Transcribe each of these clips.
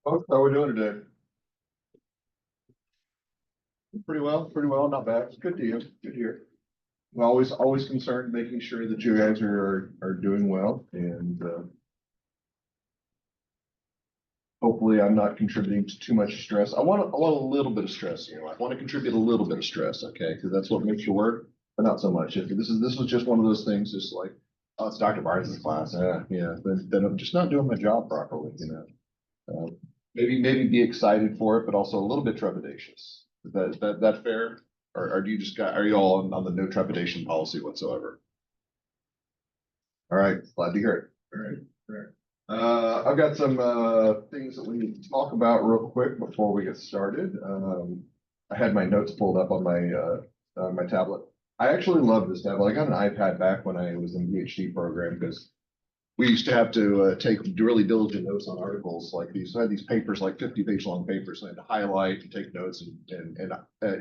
Folks, how are we doing today? Pretty well, not bad. It's good to hear. Good to hear. I'm always concerned making sure that you guys are doing well, and hopefully I'm not contributing to too much stress. I want a little bit of stress in your life. I want to contribute a little bit of stress, okay? Because that's what makes you work, but not so much. If this was just one of those things, just like, oh, it's Dr. Barnes' class, yeah, then I'm just not doing my job properly, you know. Maybe be excited for it, but also a little bit trepidatious. Is that fair? Or do you just got, are you all on the no trepidation policy whatsoever? All right, glad to hear it. All right, all right. I've got some things that we need to talk about real quick before we get started. I had my notes pulled up on my tablet. I actually love this tablet. I got an iPad back when I was in the PhD program because we used to have to take really diligent notes on articles like these. So I had these papers, like 50-page long papers, and I had to highlight and take notes. And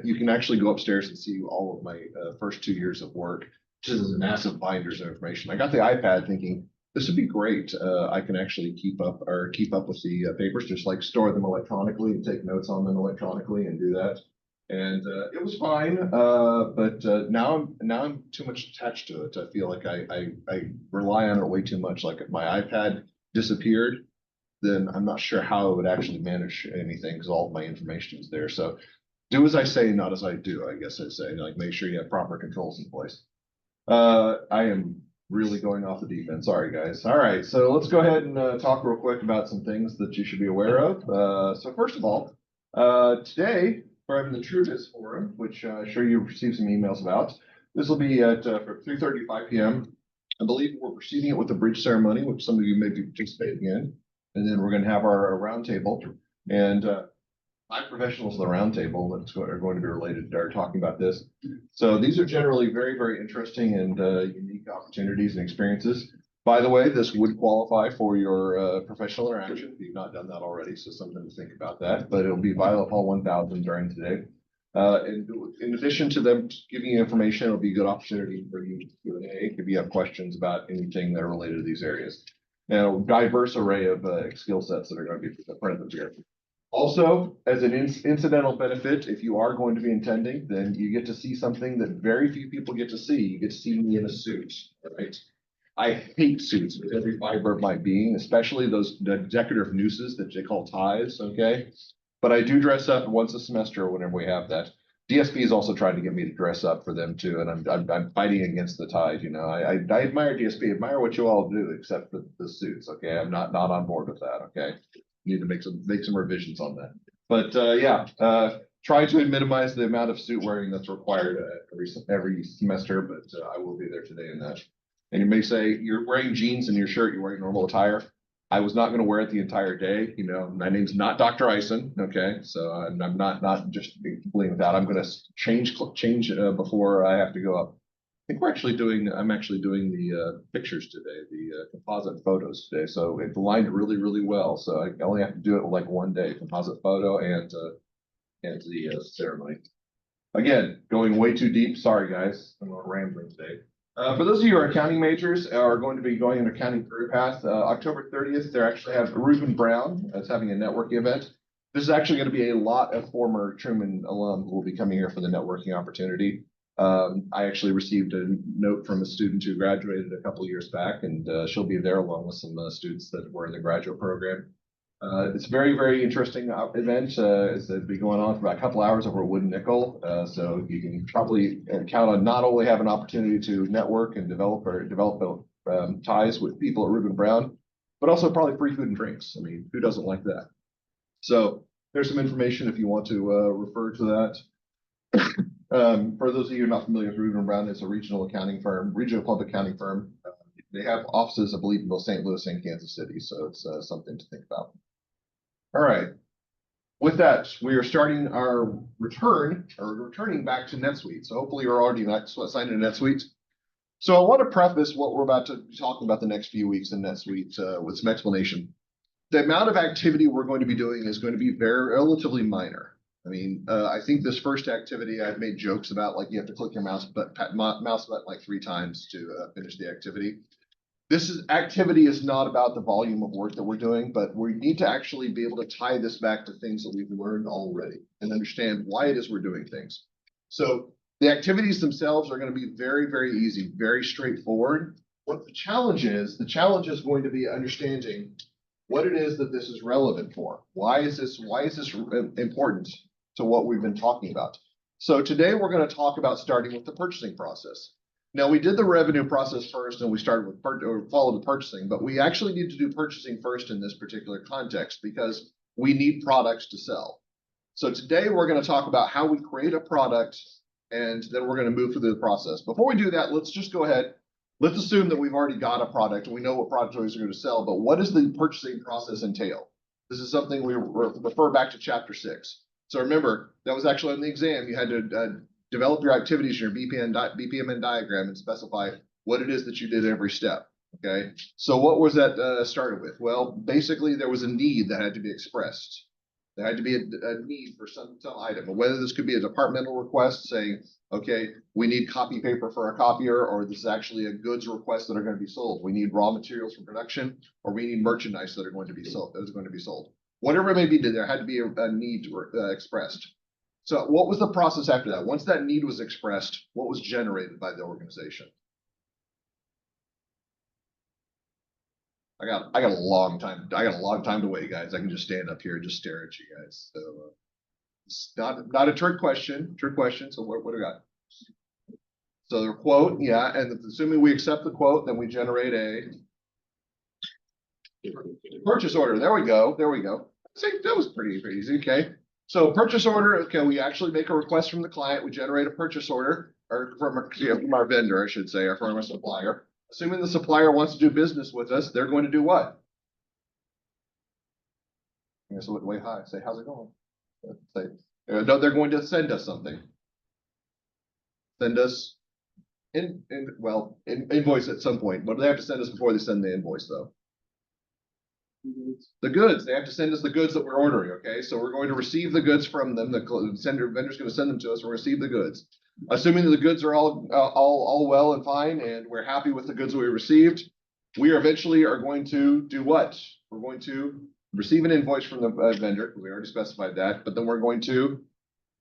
you can actually go upstairs and see all of my first 2 years of work, which is massive binders of information. I got the iPad thinking this would be great. I can actually keep up with the papers, just like store them electronically and take notes on them electronically and do that. And it was fine, but now I'm too much attached to it. I feel like I rely on it way too much. Like if my iPad disappeared, then I'm not sure how I would actually manage anything because all of my information is there. So do as I say, not as I do, I guess I'd say. Like make sure you have proper controls in place. I am really going off the deep end. Sorry, guys. All right, so let's go ahead and talk real quick about some things that you should be aware of. So first of all, today we're having the Truvis Forum, which I'm sure you received some emails about. This will be at 3:35 p.m. I believe we're proceeding it with the bridge ceremony, which some of you may be participating in, and then we're going to have our roundtable. And 5 professionals of the roundtable that are going to be related are talking about this. So these are generally very, very interesting and unique opportunities and experiences. By the way, this would qualify for your professional interaction if you've not done that already, so something to think about that. But it'll be Violet Hall 1000 during today. And in addition to them giving you information, it'll be a good opportunity for you to Q&A if you have questions about anything that are related to these areas. Now, diverse array of skill sets that are going to be present here. Also, as an incidental benefit, if you are going to be attending, then you get to see something that very few people get to see. You get to see me in a suit, right? I hate suits with every fiber of my being, especially those decorative nooses that they call ties, okay? But I do dress up once a semester whenever we have that. DSP is also trying to get me to dress up for them too, and I'm fighting against the tide. You know, I admire DSP, admire what you all do, except for the suits. Okay, I'm not on board with that. Okay, need to make some revisions on that. But try to minimize the amount of suit wearing that's required every semester. But I will be there today in that. And you may say you're wearing jeans and your shirt, you're wearing normal attire. I was not going to wear it the entire day. You know, my name's not Dr. Eisen. Okay, so I'm not just believing that. I'm going to change before I have to go up. I think I'm actually doing the pictures today, the composite photos today. So it aligned really, really well. So I only have to do it like one day, composite photo and the ceremony. Again, going way too deep. Sorry, guys. I'm rambling today. For those of you who are accounting majors are going to be going an accounting career path, October 30th, they actually have Reuben Brown as having a networking event. This is actually going to be a lot of former Truman alum who will be coming here for the networking opportunity. I actually received a note from a student who graduated a couple of years back, and she'll be there along with some students that were in the graduate program. It's a very, very interesting event. It'll be going on for about a couple hours over wood and nickel. So you can probably count on not only have an opportunity to network and develop ties with people at Reuben Brown, but also probably free food and drinks. I mean, who doesn't like that? So there's some information if you want to refer to that. For those of you not familiar with Reuben Brown, it's a regional public accounting firm. They have offices, I believe, in both St. Louis and Kansas City, so it's something to think about. All right. With that, we are starting our returning back to NetSuite. So hopefully you're already signed into NetSuite. So I want to preface what we're about to be talking about the next few weeks in NetSuite with some explanation. The amount of activity we're going to be doing is going to be relatively minor. I mean, I think this first activity I've made jokes about, like you have to click your mouse button like 3 times to finish the activity. activity is not about the volume of work that we're doing, but we need to actually be able to tie this back to things that we've learned already and understand why it is we're doing things. So the activities themselves are going to be very, very easy, very straightforward. What the challenge is going to be understanding what it is that this is relevant for. Why is this important to what we've been talking about? So today we're going to talk about starting with the purchasing process. Now, we did the revenue process first and we started with followed the purchasing, but we actually need to do purchasing first in this particular context because we need products to sell. So today we're going to talk about how we create a product and then we're going to move through the process. Before we do that, let's just go ahead. Let's assume that we've already got a product and we know what product we're going to sell, but what does the purchasing process entail? This is something we refer back to chapter 6. So remember, that was actually on the exam. You had to develop your activities in your BPMN diagram and specify what it is that you did every step, okay? So what was that started with? Well, basically there was a need that had to be expressed. There had to be a need for some item, whether this could be a departmental request saying, okay, we need copy paper for a copier, or this is actually a goods request that are going to be sold. We need raw materials for production, or we need merchandise that are going to be sold. Whatever it may be, there had to be a need expressed. So what was the process after that? Once that need was expressed, what was generated by the organization? I got a long time. I got a long time to wait, guys. I can just stand up here and just stare at you guys. So it's not a trick question. So what do we got? So the quote, yeah, and assuming we accept the quote, then we generate a purchase order. There we go. See, that was pretty easy. Okay. So purchase order. Okay, we actually make a request from the client. We generate a purchase order, or from our vendor, I should say, or from our supplier. Assuming the supplier wants to do business with us, they're going to do what? I guess way high. Say, how's it going? Say, no, they're going to send us something. Send us invoice at some point. What do they have to send us before they send the invoice, though? The goods. They have to send us the goods that we're ordering. Okay, so we're going to receive the goods from them. The vendor's going to send them to us. We'll receive the goods. Assuming that the goods are all well and fine, and we're happy with the goods we received, we eventually are going to do what? We're going to receive an invoice from the vendor. We already specified that, but then we're going to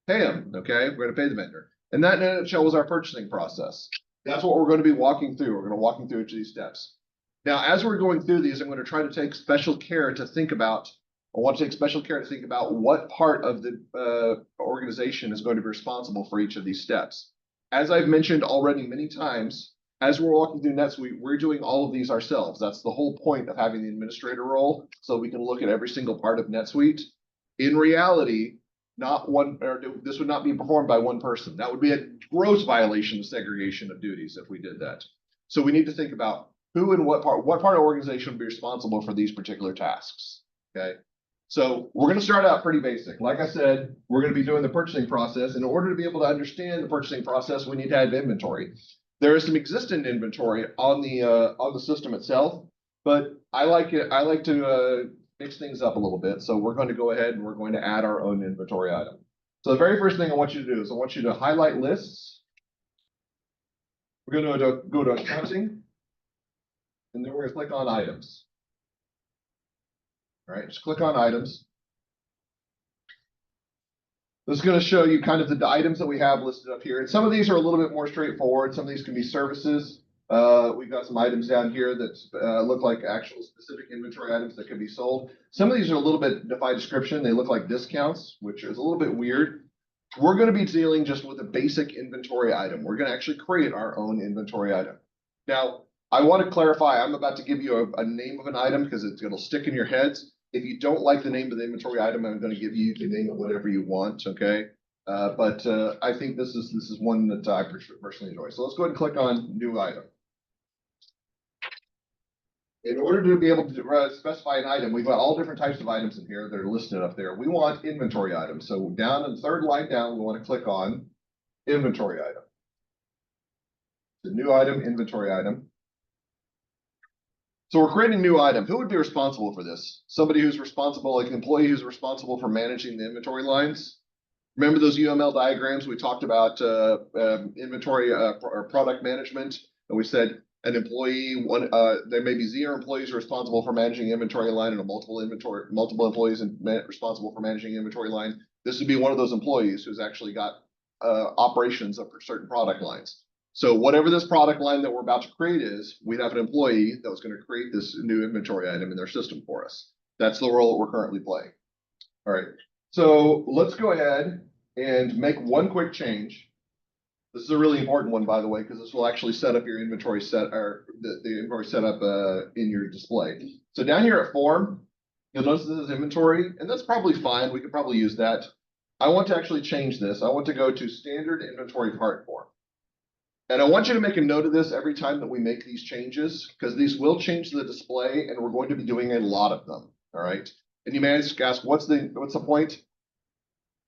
pay them. Okay, we're going to pay the vendor, and that in a nutshell is our purchasing process. That's what we're going to be walking through. We're going to walk through each of these steps. Now, as we're going through these, I'm going to try to take special care to think about. I want to take special care to think about what part of the organization is going to be responsible for each of these steps. As I've mentioned already many times, as we're walking through NetSuite, we're doing all of these ourselves. That's the whole point of having the administrator role, so we can look at every single part of NetSuite. In reality, this would not be performed by one person. That would be a gross violation of segregation of duties if we did that. So we need to think about who and what part of the organization would be responsible for these particular tasks. Okay. So we're going to start out pretty basic. Like I said, we're going to be doing the purchasing process. In order to be able to understand the purchasing process, we need to have inventory. There is some existing inventory on the system itself, but I like to mix things up a little bit. So we're going to go ahead and we're going to add our own inventory item. So the very first thing I want you to do is I want you to highlight lists. We're going to go to accounting, and then we're going to click on items. All right, just click on items. This is going to show you kind of the items that we have listed up here. And some of these are a little bit more straightforward. Some of these can be services. We've got some items down here that look like actual specific inventory items that can be sold. Some of these are a little bit defy description. They look like discounts, which is a little bit weird. We're going to be dealing just with a basic inventory item. We're going to actually create our own inventory item. Now, I want to clarify, I'm about to give you a name of an item because it'll stick in your heads. If you don't like the name of the inventory item, I'm going to give you the name of whatever you want, okay? But I think this is one that I personally enjoy. So let's go ahead and click on New Item. In order to be able to specify an item, we've got all different types of items in here that are listed up there. We want inventory items. So down in the third line down, we want to click on Inventory Item. The new item, inventory item. So we're creating a new item. Who would be responsible for this? Somebody who's responsible, like an employee who's responsible for managing the inventory lines. Remember those UML diagrams we talked about inventory or product management? And we said an employee, there may be 0 employees responsible for managing inventory line and multiple employees responsible for managing inventory line. This would be one of those employees who's actually got operations of certain product lines. So whatever this product line that we're about to create is, we'd have an employee that was going to create this new inventory item in their system for us. That's the role that we're currently playing. All right, so let's go ahead and make one quick change. This is a really important one, by the way, because this will actually set up your inventory or the inventory setup in your display. So down here at form, you'll notice this is inventory, and that's probably fine. We could probably use that. I want to actually change this. I want to go to standard inventory part form. And I want you to make a note of this every time that we make these changes, because these will change the display, and we're going to be doing a lot of them. All right. And you may ask, what's the point?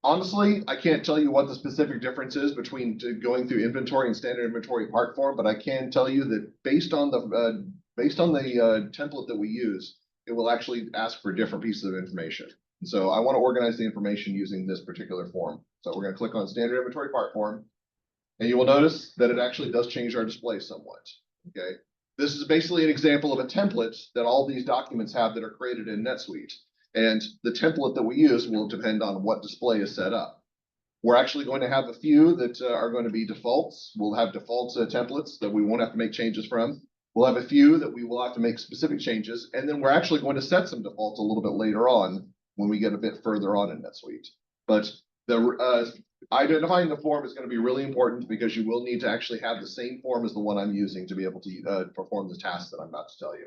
Honestly, I can't tell you what the specific difference is between going through inventory and standard inventory part form, but I can tell you that based on the template that we use, it will actually ask for different pieces of information. And so I want to organize the information using this particular form. So we're going to click on standard inventory part form, and you will notice that it actually does change our display somewhat. Okay, this is basically an example of a template that all these documents have that are created in NetSuite. And the template that we use will depend on what display is set up. We're actually going to have a few that are going to be defaults. We'll have default templates that we won't have to make changes from. We'll have a few that we will have to make specific changes. And then we're actually going to set some defaults a little bit later on when we get a bit further on in NetSuite. But the identifying the form is going to be really important, because you will need to actually have the same form as the one I'm using to be able to perform the task that I'm about to tell you.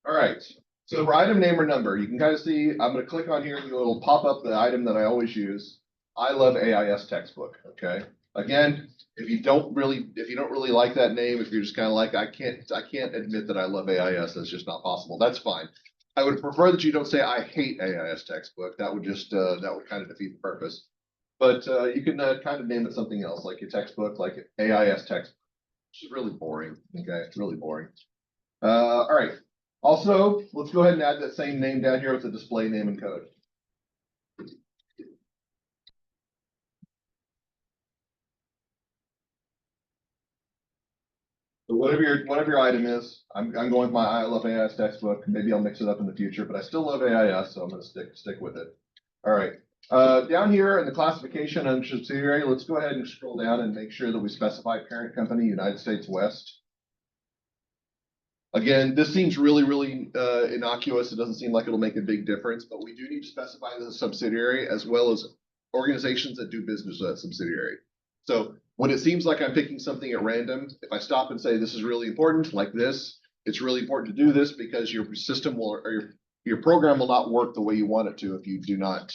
All right. So for item name or number, you can kind of see, I'm going to click on here and it'll pop up the item that I always use. I love AIS textbook. Okay. Again, if you don't really like that name, if you're just kind of like, I can't admit that I love AIS, that's just not possible. That's fine. I would prefer that you don't say I hate AIS textbook. That would just, that would kind of defeat the purpose. But you can kind of name it something else, like your textbook, like AIS textbook, which is really boring. Okay. It's really boring. All right. Also, let's go ahead and add that same name down here with the display name and code. So whatever your item is, I'm going with my I love AIS textbook. Maybe I'll mix it up in the future, but I still love AIS, so I'm going to stick with it. All right. Down here in the classification under subsidiary, let's go ahead and scroll down and make sure that we specify parent company United States West. Again, this seems really, really innocuous. It doesn't seem like it'll make a big difference, but we do need to specify the subsidiary as well as organizations that do business with that subsidiary. So when it seems like I'm picking something at random, if I stop and say this is really important, like this, it's really important to do this because your system will, or your program will not work the way you want it to if you do not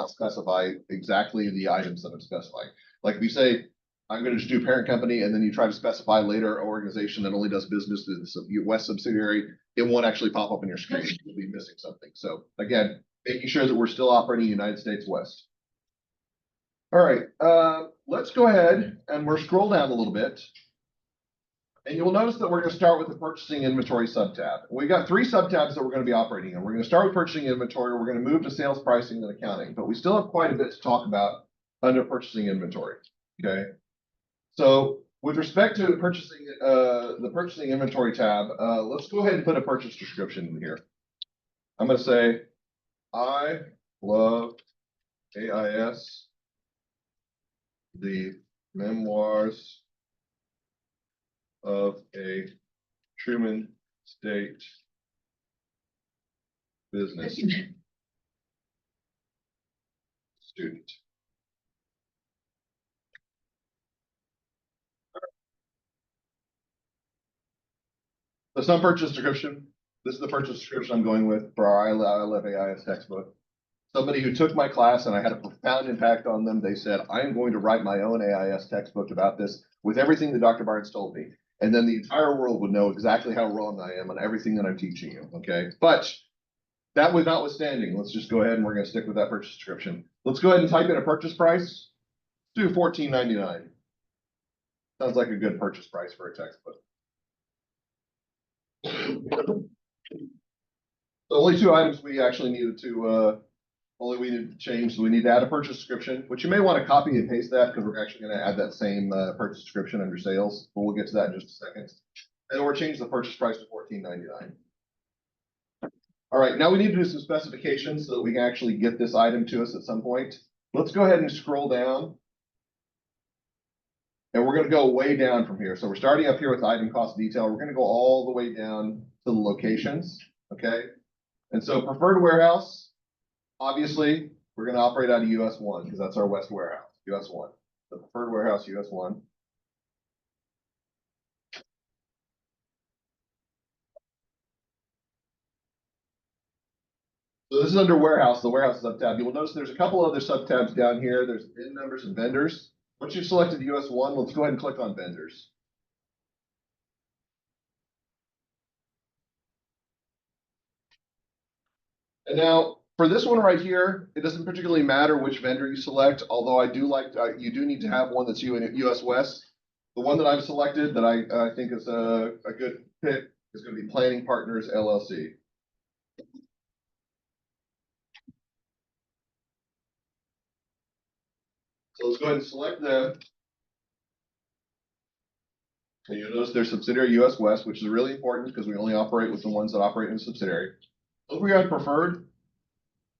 specify exactly the items that I'm specifying. Like if you say, I'm going to just do parent company, and then you try to specify later an organization that only does business through the West subsidiary, it won't actually pop up on your screen. You'll be missing something. So again, making sure that we're still operating United States West. All right, let's go ahead and we'll scroll down a little bit. And you'll notice that we're going to start with the purchasing inventory subtab. We've got 3 subtabs that we're going to be operating in. We're going to start with purchasing inventory. We're going to move to sales pricing and accounting, but we still have quite a bit to talk about under purchasing inventory. Okay. So with respect to purchasing, the purchasing inventory tab, let's go ahead and put a purchase description in here. I'm going to say, I love AIS, the memoirs of a Truman State business student. So some purchase description. This is the purchase description I'm going with for our I Love AIS textbook. Somebody who took my class and I had a profound impact on them. They said, I am going to write my own AIS textbook about this with everything that Dr. Barnes told me. And then the entire world would know exactly how wrong I am on everything that I'm teaching you. Okay. But that was notwithstanding, let's just go ahead and we're going to stick with that purchase description. Let's go ahead and type in a purchase price. Let's do $14.99. Sounds like a good purchase price for a textbook. The only 2 items we actually needed to Only we need to change, so we need to add a purchase description, which you may want to copy and paste that because we're actually going to add that same purchase description under sales, but we'll get to that in just a second. And we'll change the purchase price to $14.99. All right, now we need to do some specifications so that we can actually get this item to us at some point. Let's go ahead and scroll down. And we're going to go way down from here. So we're starting up here with item cost detail. We're going to go all the way down to the locations, okay? And so preferred warehouse, obviously, we're going to operate out of US 1 because that's our West warehouse, US 1. The preferred warehouse, US 1. So this is under warehouse, the warehouse subtab. You will notice there's a couple other subtabs down here. There's VIN numbers and vendors. Once you've selected US 1, let's go ahead and click on vendors. And now for this one right here, it doesn't particularly matter which vendor you select, although I do like, you do need to have one that's US West. The one that I've selected that I think is a good pick is going to be Planning Partners LLC. So let's go ahead and select them. And you'll notice their subsidiary US West, which is really important because we only operate with the ones that operate in a subsidiary. Over here on preferred,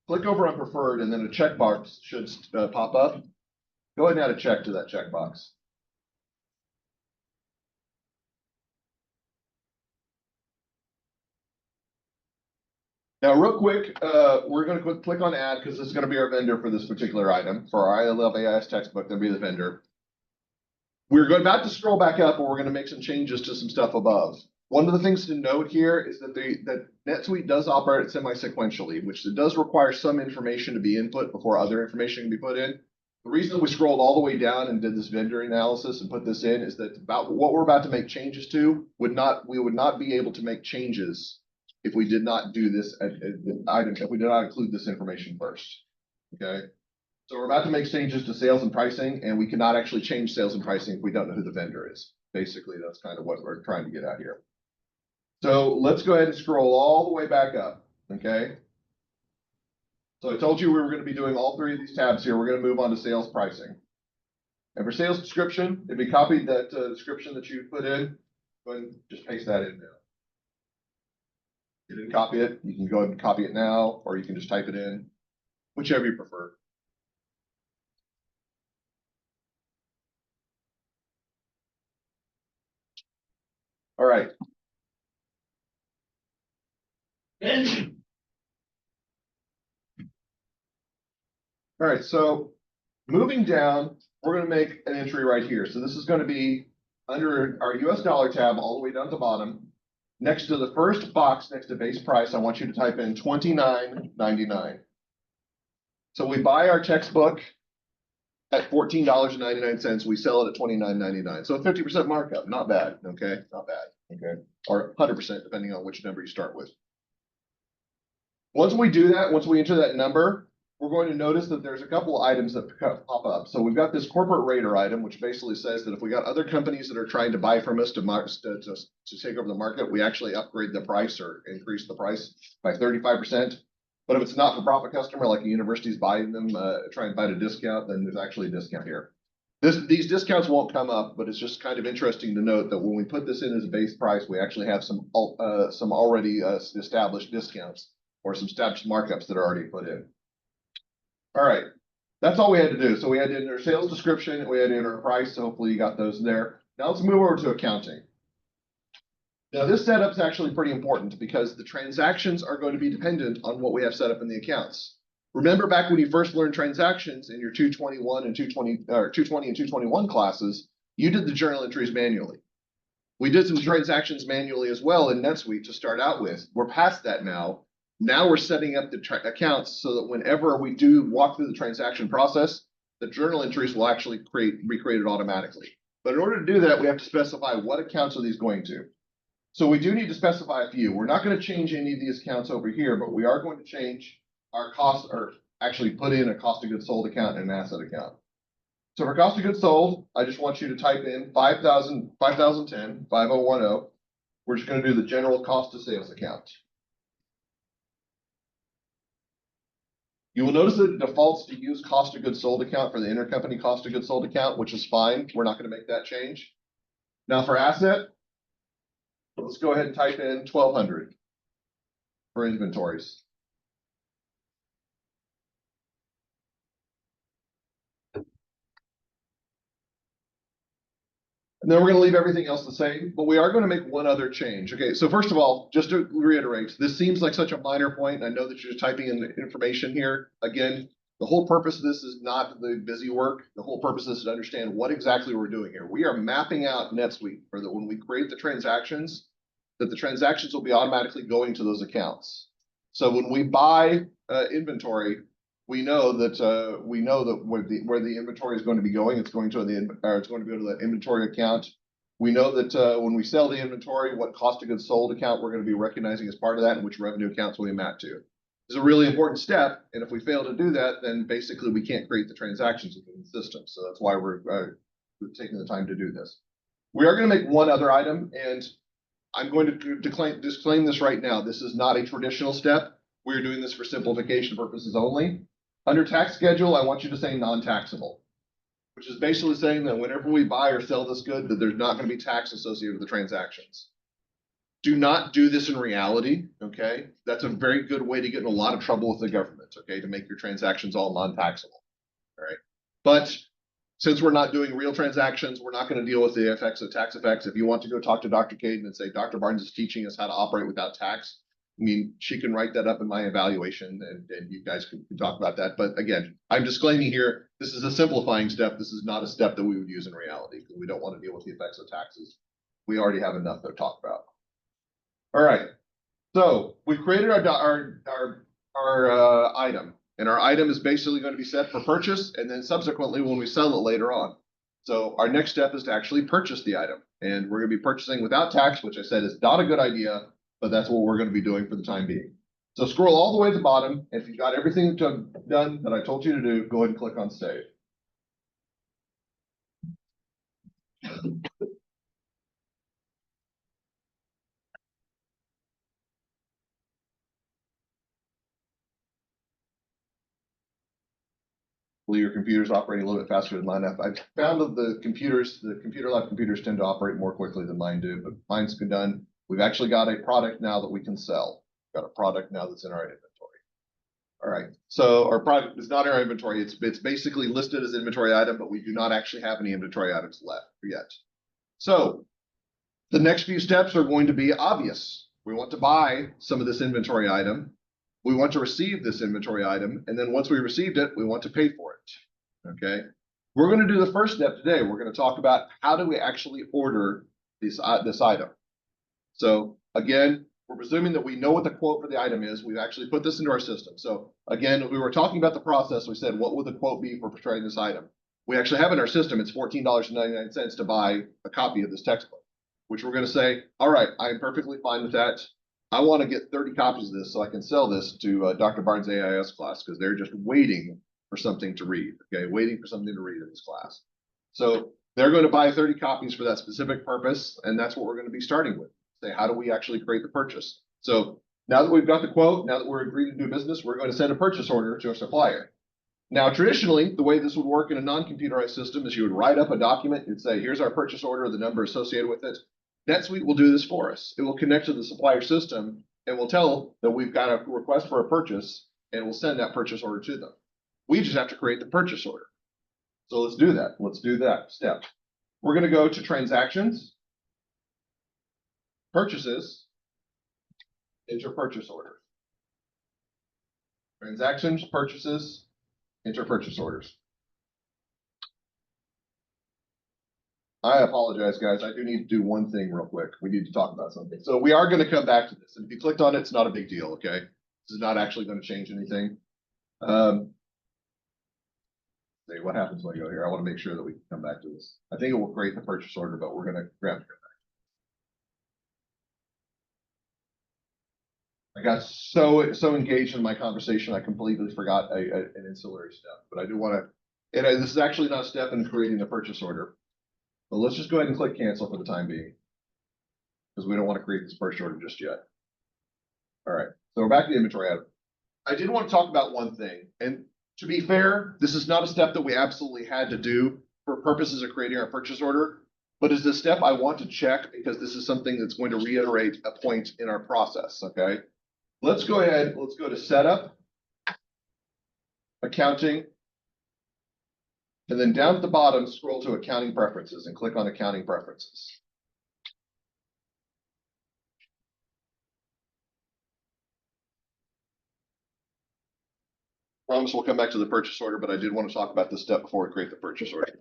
click over on preferred, and then a checkbox should pop up. Go ahead and add a check to that checkbox. Now, real quick, we're going to click on add because this is going to be our vendor for this particular item. For our I Love AIS textbook, they'll be the vendor. We're about to scroll back up and we're going to make some changes to some stuff above. One of the things to note here is that that NetSuite does operate semi-sequentially, which it does require some information to be input before other information can be put in. The reason that we scrolled all the way down and did this vendor analysis and put this in is that about what we're about to make changes to we would not be able to make changes if we did not do this item, if we did not include this information first. Okay. So we're about to make changes to sales and pricing, and we cannot actually change sales and pricing if we don't know who the vendor is. Basically, that's kind of what we're trying to get at here. So let's go ahead and scroll all the way back up, okay? So I told you we were going to be doing all three of these tabs here. We're going to move on to sales pricing. And for sales description, if we copied that description that you put in, go ahead and just paste that in now. If you didn't copy it, you can go ahead and copy it now, or you can just type it in, whichever you prefer. All right. All right, so moving down, we're going to make an entry right here. So this is going to be under our US dollar tab all the way down to the bottom. Next to the first box next to base price, I want you to type in $29.99. So we buy our textbook at $14.99. We sell it at $29.99. So a 50% markup, not bad, okay? Not bad, okay? Or 100% depending on which number you start with. Once we do that, once we enter that number, we're going to notice that there's a couple of items that pop up. So we've got this corporate rater item, which basically says that if we got other companies that are trying to buy from us to take over the market, we actually upgrade the price or increase the price by 35%. But if it's not for profit customer, like a university's buying them, trying to buy at a discount, then there's actually a discount here. These discounts won't come up, but it's just kind of interesting to note that when we put this in as a base price, we actually have some already established discounts or some established markups that are already put in. All right, that's all we had to do. So we had to enter sales description, we had to enter a price, so hopefully you got those there. Now let's move over to accounting. Now this setup's actually pretty important because the transactions are going to be dependent on what we have set up in the accounts. Remember back when you first learned transactions in your 221 and 220 and 221 classes, you did the journal entries manually. We did some transactions manually as well in NetSuite to start out with. We're past that now. Now we're setting up the accounts so that whenever we do walk through the transaction process, the journal entries will actually be created automatically. But in order to do that, we have to specify what accounts are these going to. So we do need to specify a few. We're not going to change any of these accounts over here, but we are going to change our cost, or actually put in a cost of goods sold account and an asset account. So for cost of goods sold, I just want you to type in 5010, 5010. We're just going to do the general cost of sales account. You will notice that it defaults to use cost of goods sold account for the intercompany cost of goods sold account, which is fine. We're not going to make that change. Now for asset, let's go ahead and type in 1,200 for inventories. And then we're going to leave everything else the same, but we are going to make one other change. Okay, so first of all, just to reiterate, this seems like such a minor point. I know that you're typing in the information here. Again, the whole purpose of this is not the busy work. The whole purpose is to understand what exactly we're doing here. We are mapping out NetSuite for that when we create the transactions, that the transactions will be automatically going to those accounts. So when we buy inventory, we know that where the inventory is going to be going, it's going to be go to the inventory account. We know that when we sell the inventory, what cost of goods sold account we're going to be recognizing as part of that, and which revenue accounts will we map to. It's a really important step, and if we fail to do that, then basically we can't create the transactions within the system. So that's why we're taking the time to do this. We are going to make one other item, and I'm going to disclaim this right now. This is not a traditional step. We're doing this for simplification purposes only. Under tax schedule, I want you to say non-taxable, which is basically saying that whenever we buy or sell this good, that there's not going to be tax associated with the transactions. Do not do this in reality, okay? That's a very good way to get in a lot of trouble with the government, okay, to make your transactions all non-taxable, all right? But since we're not doing real transactions, we're not going to deal with the effects of tax effects. If you want to go talk to Dr. Caden and say, Dr. Barnes is teaching us how to operate without tax, I mean, she can write that up in my evaluation, and you guys can talk about that. But again, I'm disclaiming here, this is a simplifying step. This is not a step that we would use in reality because we don't want to deal with the effects of taxes. We already have enough to talk about. All right, so we've created our item, and our item is basically going to be set for purchase, and then subsequently when we sell it later on. So our next step is to actually purchase the item, and we're going to be purchasing without tax, which I said is not a good idea, but that's what we're going to be doing for the time being. So scroll all the way to the bottom. If you've got everything done that I told you to do, go ahead and click on save. Your computer's operating a little bit faster than mine. I've found that the computer lab computers tend to operate more quickly than mine do, but mine's been done. We've actually got a product now that we can sell. We've got a product now that's in our inventory. All right, so our product is not in our inventory. It's basically listed as inventory item, but we do not actually have any inventory items left yet. So the next few steps are going to be obvious. We want to buy some of this inventory item. We want to receive this inventory item, and then once we received it, we want to pay for it, okay? We're going to do the first step today. We're going to talk about how do we actually order this item. So again, we're presuming that we know what the quote for the item is. We've actually put this into our system. So again, we were talking about the process. We said, what would the quote be for portraying this item? We actually have in our system, it's $14.99 to buy a copy of this textbook, which we're going to say, all right, I'm perfectly fine with that. I want to get 30 copies of this so I can sell this to Dr. Barnes' AIS class because they're just waiting for something to read, okay? Waiting for something to read in this class. So they're going to buy 30 copies for that specific purpose, and that's what we're going to be starting with. Say, how do we actually create the purchase? So now that we've got the quote, now that we're agreed to do business, we're going to send a purchase order to a supplier. Now, traditionally, the way this would work in a non-computerized system is you would write up a document and say, here's our purchase order, the number associated with it. NetSuite will do this for us. It will connect to the supplier system and will tell that we've got a request for a purchase, and we'll send that purchase order to them. We just have to create the purchase order. So let's do that. Let's do that step. We're going to go to transactions, purchases, enter purchase order. Transactions, purchases, enter purchase orders. I apologize, guys. I do need to do one thing real quick. We need to talk about something. So we are going to come back to this. And if you clicked on it, it's not a big deal, okay? This is not actually going to change anything. See what happens when I go here. I want to make sure that we can come back to this. I think it will create the purchase order, but we're going to grab it. I got so engaged in my conversation, I completely forgot an ancillary step. But I do want to, and this is actually not a step in creating the purchase order. But let's just go ahead and click cancel for the time being, because we don't want to create this purchase order just yet. All right, so we're back to the inventory item. I did want to talk about one thing, and to be fair, this is not a step that we absolutely had to do for purposes of creating our purchase order, but is a step I want to check because this is something that's going to reiterate a point in our process, okay? Let's go ahead, let's go to Setup, Accounting, and then down at the bottom, scroll to Accounting Preferences and click on Accounting Preferences. Promise we'll come back to the purchase order, but I did want to talk about this step before we create the purchase order.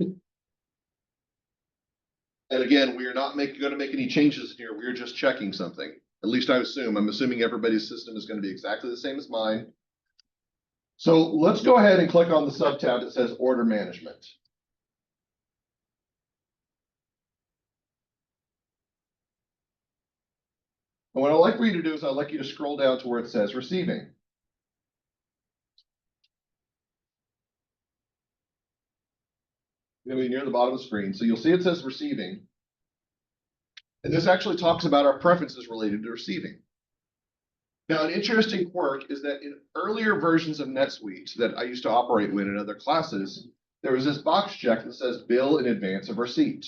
And again, we are not going to make any changes here. We're just checking something. At least I assume. I'm assuming everybody's system is going to be exactly the same as mine. So let's go ahead and click on the sub tab that says Order Management. And what I'd like for you to do is I'd like you to scroll down to where it says Receiving. It'll be near the bottom of the screen. So you'll see it says Receiving. And this actually talks about our preferences related to receiving. Now, an interesting quirk is that in earlier versions of NetSuite that I used to operate with in other classes, there was this box check that says bill in advance of receipt.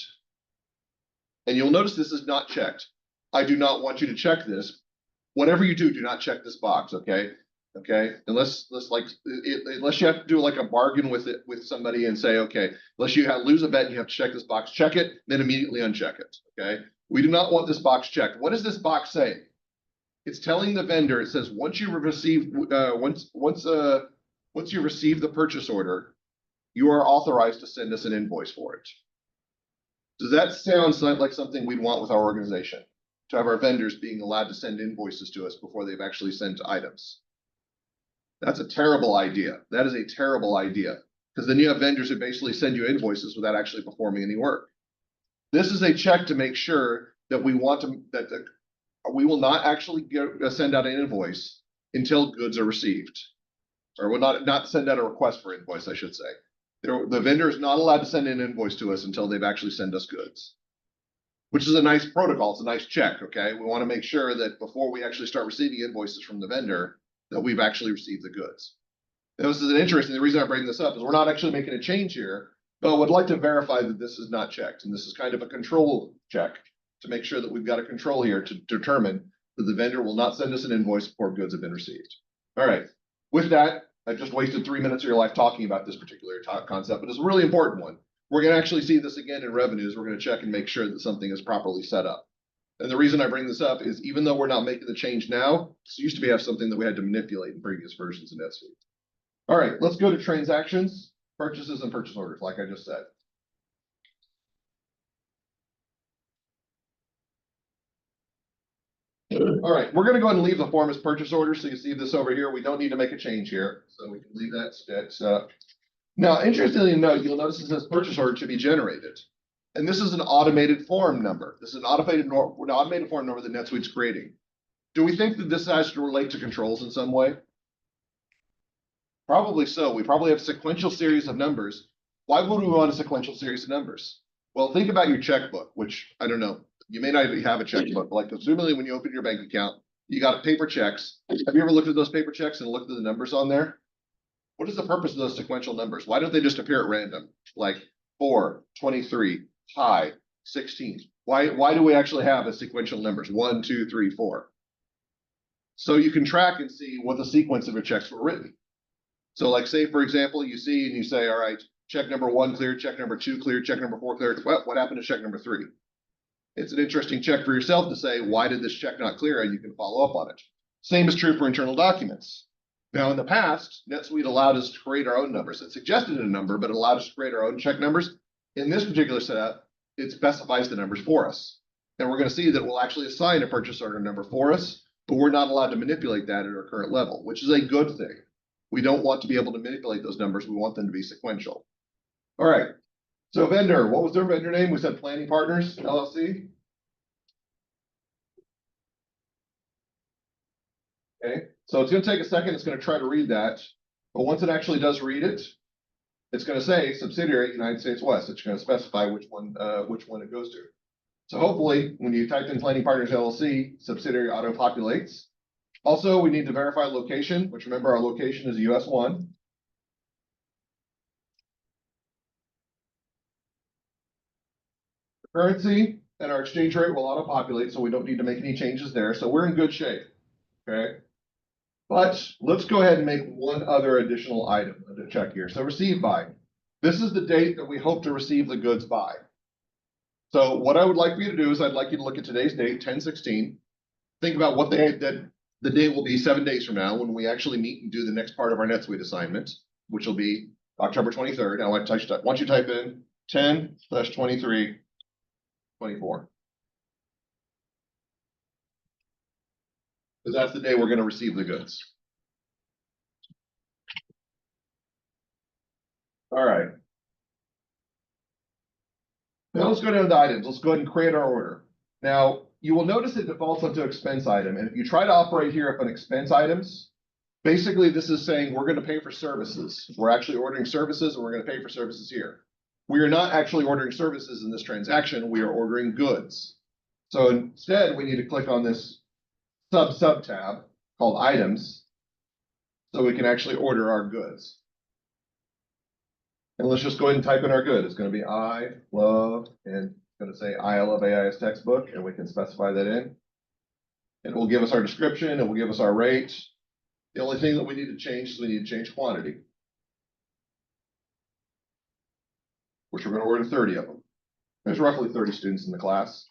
And you'll notice this is not checked. I do not want you to check this. Whatever you do, do not check this box, okay? Okay, unless you have to do like a bargain with somebody and say, okay, unless you lose a bet and you have to check this box, check it, then immediately uncheck it. Okay, we do not want this box checked. What does this box say? It's telling the vendor. It says once you receive once you receive the purchase order, you are authorized to send us an invoice for it. Does that sound like something we'd want with our organization? To have our vendors being allowed to send invoices to us before they've actually sent items? That's a terrible idea. That is a terrible idea, because then you have vendors who basically send you invoices without actually performing any work. This is a check to make sure that we will not actually send out an invoice until goods are received, or will not send out a request for invoice, I should say. The vendor is not allowed to send an invoice to us until they've actually sent us goods, which is a nice protocol. It's a nice check, okay? We want to make sure that before we actually start receiving invoices from the vendor, that we've actually received the goods. Now, this is the reason I bring this up is we're not actually making a change here, but I would like to verify that this is not checked. And this is kind of a control check to make sure that we've got a control here to determine that the vendor will not send us an invoice before goods have been received. All right, with that, I just wasted 3 minutes of your life talking about this particular concept, but it's a really important one. We're going to actually see this again in revenues. We're going to check and make sure that something is properly set up. And the reason I bring this up is even though we're not making the change now, this used to be something that we had to manipulate in previous versions of NetSuite. All right, let's go to transactions, purchases, and purchase orders, like I just said. All right, we're going to go ahead and leave the form as purchase order. So you see this over here. We don't need to make a change here. So we can leave that set up. Now, interestingly enough, you'll notice it says purchase order to be generated. And this is an automated form number. This is an automated form number that NetSuite's creating. Do we think that this has to relate to controls in some way? Probably so. We probably have a sequential series of numbers. Why would we want a sequential series of numbers? Well, think about your checkbook, which I don't know. You may not even have a checkbook, but like presumably when you open your bank account, you got paper checks. Have you ever looked at those paper checks and looked at the numbers on there? What is the purpose of those sequential numbers? Why don't they just appear at random? Like 4, 23, high, 16. Why do we actually have a sequential numbers? 1, 2, 3, 4. So you can track and see what the sequence of your checks were written. So like say, for example, you see and you say, all right, check number 1 cleared, check number 2 cleared, check number 4 cleared. Well, what happened to check number 3? It's an interesting check for yourself to say, why did this check not clear? And you can follow up on it. Same is true for internal documents. Now, in the past, NetSuite allowed us to create our own numbers. It suggested a number, but it allowed us to create our own check numbers. In this particular setup, it specifies the numbers for us. And we're going to see that we'll actually assign a purchase order number for us, but we're not allowed to manipulate that at our current level, which is a good thing. We don't want to be able to manipulate those numbers. We want them to be sequential. All right. So vendor, what was their vendor name? We said Planning Partners, LLC. Okay. So it's going to take a second. It's going to try to read that. But once it actually does read it, it's going to say subsidiary United States West. It's going to specify which one it goes to. So hopefully, when you type in Planning Partners LLC, subsidiary auto-populates. Also, we need to verify location, which remember our location is US 1. Currency and our exchange rate will auto-populate, so we don't need to make any changes there. So we're in good shape, okay? But let's go ahead and make one other additional item to check here. So received by. This is the date that we hope to receive the goods by. So what I would like for you to do is I'd like you to look at today's date, 10/16. Think about what the date will be 7 days from now when we actually meet and do the next part of our NetSuite assignment, which will be October 23rd. Now I want you to type in 10/23/24. Because that's the day we're going to receive the goods. All right. Now let's go down to the items. Let's go ahead and create our order. Now, you will notice it defaults onto expense item. And if you try to operate here up on expense items, basically this is saying we're going to pay for services. We're actually ordering services and we're going to pay for services here. We are not actually ordering services in this transaction. We are ordering goods. So instead, we need to click on this sub tab called items so we can actually order our goods. And let's just go ahead and type in our good. It's going to be I love, and it's going to say I love AIS textbook, and we can specify that in. And it will give us our description, it will give us our rate. The only thing that we need to change is we need to change quantity, which we're going to order 30 of them. There's roughly 30 students in the class.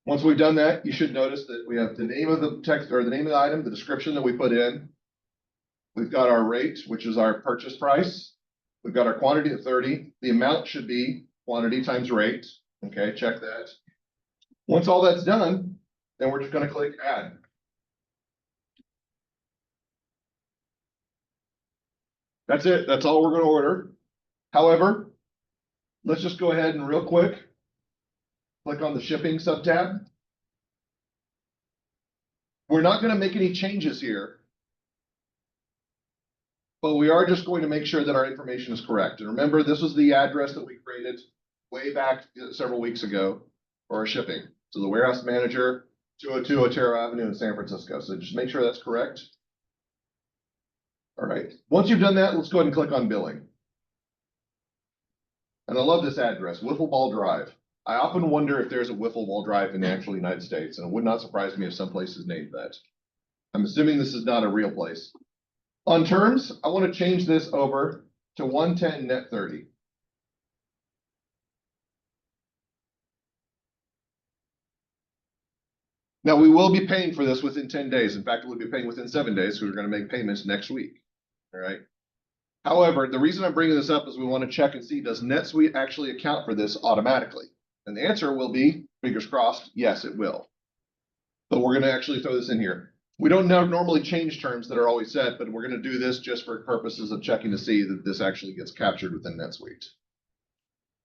Once we've done that, you should notice that we have the name of the text or the name of the item, the description that we put in. We've got our rate, which is our purchase price. We've got our quantity at 30. The amount should be quantity times rate. Okay, check that. Once all that's done, then we're just going to click add. That's it. That's all we're going to order. However, let's just go ahead and real quick click on the shipping subtab. We're not going to make any changes here, but we are just going to make sure that our information is correct. And remember, this was the address that we created way back several weeks ago for our shipping. So the warehouse manager, 202 Otero Avenue in San Francisco. So just make sure that's correct. All right. Once you've done that, let's go ahead and click on billing. And I love this address, Wiffle Ball Drive. I often wonder if there's a Wiffle Ball Drive in the actual United States, and it would not surprise me if some place is named that. I'm assuming this is not a real place. On terms, I want to change this over to 110 net 30. Now, we will be paying for this within 10 days. In fact, we'll be paying within 7 days, so we're going to make payments next week. All right. However, the reason I'm bringing this up is we want to check and see, does NetSuite actually account for this automatically? And the answer will be, fingers crossed, yes, it will. But we're going to actually throw this in here. We don't normally change terms that are always set, but we're going to do this just for purposes of checking to see that this actually gets captured within NetSuite.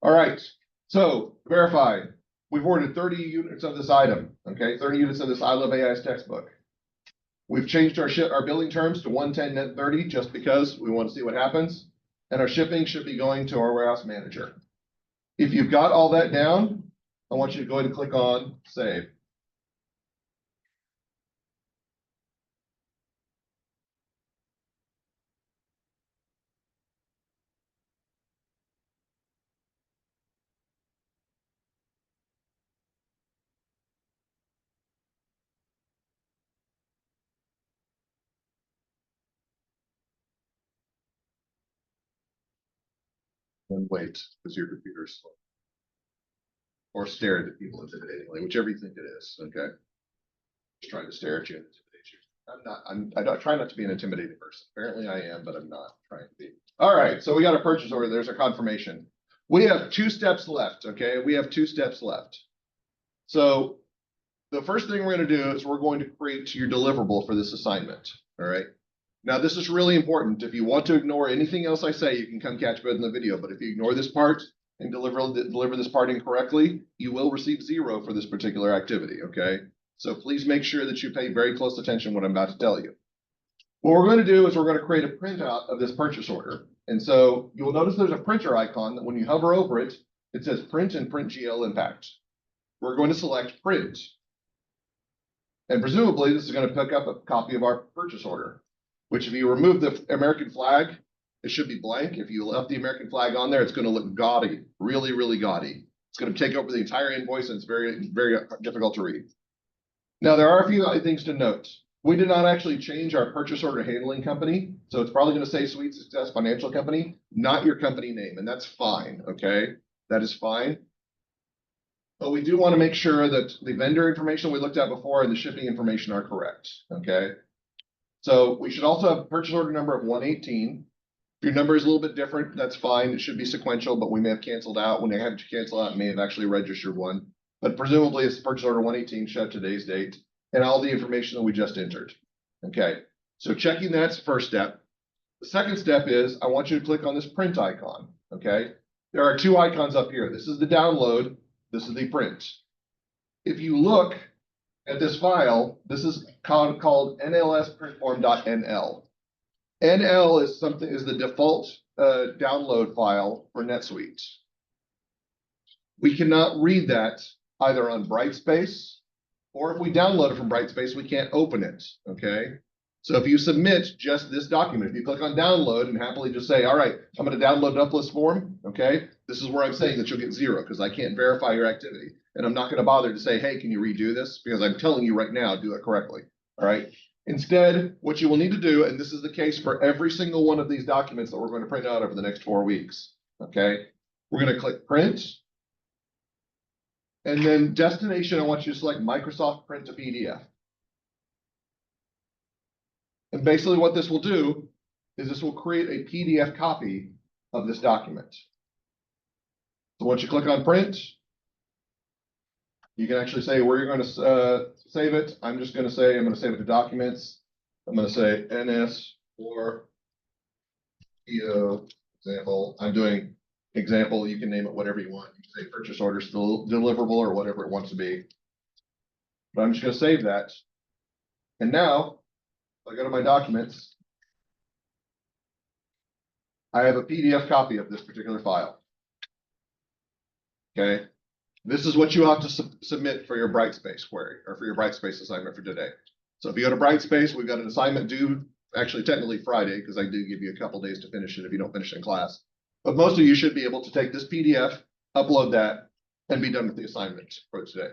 All right, so verify. We've ordered 30 units of this item, okay? 30 units of this I Love AIS textbook. We've changed our billing terms to 110 net 30 just because we want to see what happens. And our shipping should be going to our warehouse manager. If you've got all that down, I want you to go ahead and click on save. And wait, because your computer's slow. Or stare at the people intimidatingly, whichever you think it is, okay? Just trying to stare at you and intimidate you. I try not to be an intimidating person. Apparently I am, but I'm not trying to be. All right, so we got a purchase order. There's a confirmation. We have 2 steps left, okay? We have 2 steps left. So the first thing we're going to do is we're going to create your deliverable for this assignment, all right? Now, this is really important. If you want to ignore anything else I say, you can come catch me in the video. But if you ignore this part and deliver this part incorrectly, you will receive 0 for this particular activity, okay? So please make sure that you pay very close attention to what I'm about to tell you. What we're going to do is we're going to create a printout of this purchase order. And so you will notice there's a printer icon that when you hover over it, it says print and print GL impact. We're going to select print. And presumably this is going to pick up a copy of our purchase order, which if you remove the American flag, it should be blank. If you left the American flag on there, it's going to look gaudy, really, really gaudy. It's going to take over the entire invoice and it's very, very difficult to read. Now, there are a few other things to note. We did not actually change our purchase order handling company. So it's probably going to say Sweet Success Financial Company, not your company name. And that's fine. Okay. That is fine. But we do want to make sure that the vendor information we looked at before and the shipping information are correct. Okay. So we should also have a purchase order number of 118. If your number is a little bit different, that's fine. It should be sequential, but we may have canceled out. When they had to cancel out, may have actually registered one. But presumably it's purchase order 118, should have today's date and all the information that we just entered. Okay. So checking that's the first step. The second step is I want you to click on this print icon. Okay. There are two icons up here. This is the download. This is the print. If you look at this file, this is called nlsprintform.nl. NL is the default download file for NetSuite. We cannot read that either on Brightspace or if we download it from Brightspace, we can't open it. Okay. So if you submit just this document, if you click on download and happily just say, all right, I'm going to download an uplist form. Okay. This is where I'm saying that you'll get 0 because I can't verify your activity. And I'm not going to bother to say, hey, can you redo this? Because I'm telling you right now, do it correctly. All right. Instead, what you will need to do, and this is the case for every single one of these documents that we're going to print out over the next 4 weeks. Okay. We're going to click print. And then destination, I want you to select Microsoft Print to PDF. And basically what this will do is this will create a PDF copy of this document. So once you click on print, you can actually say where you're going to save it. I'm just going to say, I'm going to save it to documents. I'm going to say NS or EO example. I'm doing example. You can name it whatever you want. You can say purchase order still deliverable or whatever it wants to be. But I'm just going to save that. And now if I go to my documents, I have a PDF copy of this particular file. Okay. This is what you have to submit for your Brightspace query or for your Brightspace assignment for today. So if you go to Brightspace, we've got an assignment due actually technically Friday because I do give you a couple days to finish it if you don't finish it in class. But most of you should be able to take this PDF, upload that, and be done with the assignment for today.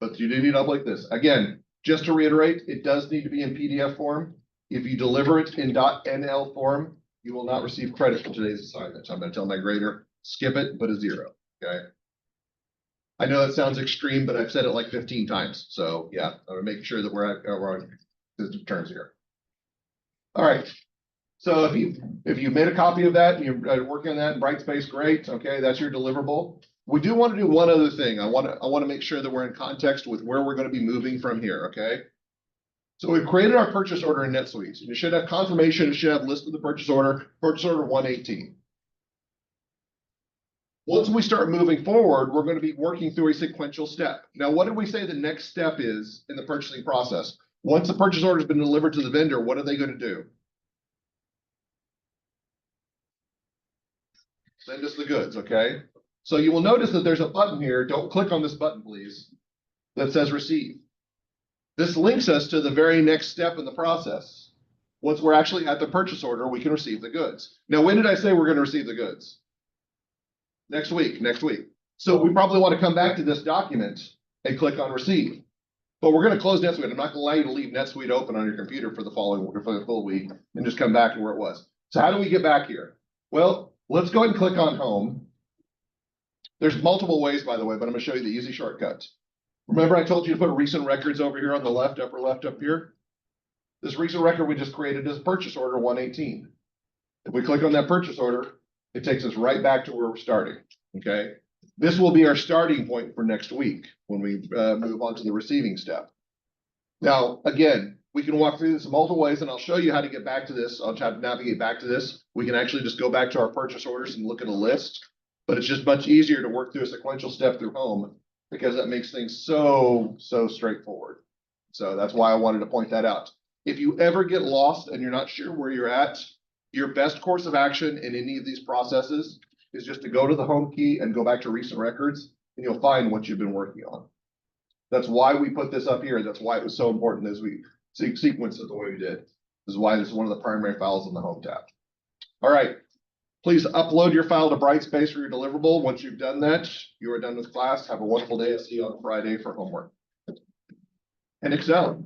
But you do need to upload this. Again, just to reiterate, it does need to be in PDF form. If you deliver it in .nl form, you will not receive credit for today's assignment. So I'm going to tell my grader, skip it, put a 0. Okay. I know that sounds extreme, but I've said it like 15 times. So yeah, I'm making sure that we're on the terms here. All right. So if you made a copy of that and you're working on that in Brightspace, great. Okay, that's your deliverable. We do want to do one other thing. I want to make sure that we're in context with where we're going to be moving from here. Okay. So we've created our purchase order in NetSuite. You should have confirmation. It should have list of the purchase order 118. Once we start moving forward, we're going to be working through a sequential step. Now, what did we say the next step is in the purchasing process? Once the purchase order has been delivered to the vendor, what are they going to do? Send us the goods, okay? So you will notice that there's a button here. Don't click on this button, please, that says receive. This links us to the very next step in the process. Once we're actually at the purchase order, we can receive the goods. Now, when did I say we're going to receive the goods? Next week. So we probably want to come back to this document and click on receive. But we're going to close NetSuite. I'm not going to allow you to leave NetSuite open on your computer for the full week and just come back to where it was. So how do we get back here? Well, let's go ahead and click on home. There's multiple ways, by the way, but I'm going to show you the easy shortcut. Remember I told you to put recent records over here on the left, upper left up here? This recent record we just created is purchase order 118. If we click on that purchase order, it takes us right back to where we're starting, okay? This will be our starting point for next week when we move on to the receiving step. Now, again, we can walk through this in multiple ways, and I'll show you how to get back to this. I'll try to navigate back to this. We can actually just go back to our purchase orders and look at a list, but it's just much easier to work through a sequential step through home because that makes things so straightforward. So that's why I wanted to point that out. If you ever get lost and you're not sure where you're at, your best course of action in any of these processes is just to go to the home key and go back to recent records, and you'll find what you've been working on. That's why we put this up here. That's why it was so important as we sequence it the way we did. This is why this is one of the primary files in the home tab. All right. Please upload your file to Brightspace for your deliverable. Once you've done that, you are done with class. Have a wonderful day. I'll see you on Friday for homework. And Excel.